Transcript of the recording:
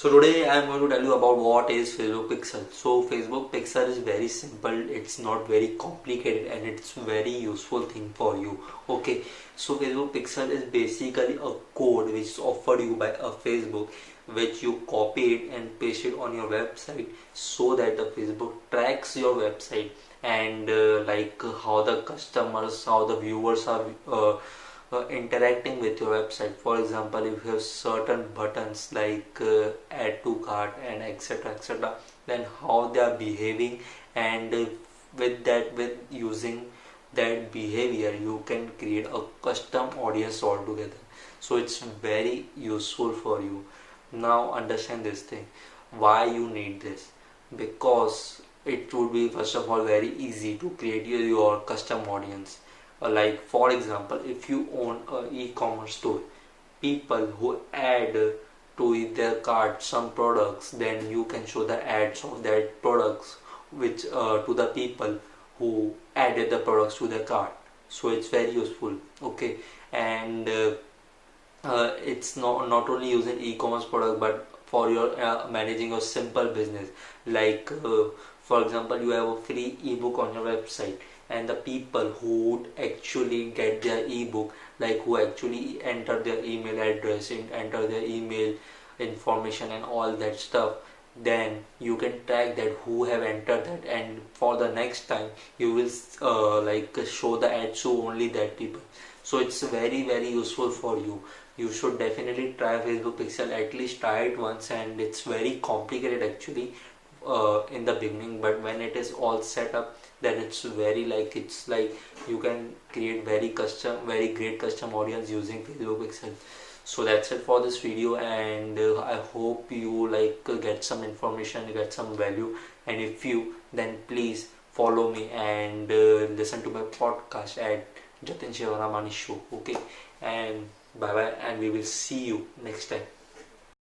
So today I am going to tell you about what is Facebook Pixel. So Facebook Pixel is very simple, it's not very complicated, and it's very useful thing for you. Okay, so Facebook Pixel is basically a code which is offered you by a Facebook, which you copy it and paste it on your website so that the Facebook tracks your website and how the customers, how the viewers are interacting with your website. For example, if you have certain buttons like add to cart and etc, then how they are behaving, and with using that behavior you can create a custom audience altogether. So it's very useful for you. Now understand this thing, why you need this. Because it would be first of all very easy to create your custom audience. Like for example, if you own an e-commerce store, people who add to their cart some products, then you can show the ads of that products which to the people who added the products to their cart. So it's very useful. Okay, and it's not only using e-commerce product, but for your managing your simple business. Like for example, you have a free ebook on your website, and the people who would actually get their ebook, like who actually enter their email address and enter their email information and all that stuff, then you can track that who have entered that, and for the next time you will show the ad to only that people. So it's very useful for you. You should definitely try Facebook Pixel, at least try it once, and it's very complicated actually in the beginning, but when it is all set up, then it's like you can create very great custom audience using Facebook Pixel. So that's it for this video, and I hope you get some information, get some value, and if you, then please follow me and listen to my podcast at Jatin Shewaramani show. Okay, and bye bye, and we will see you next time.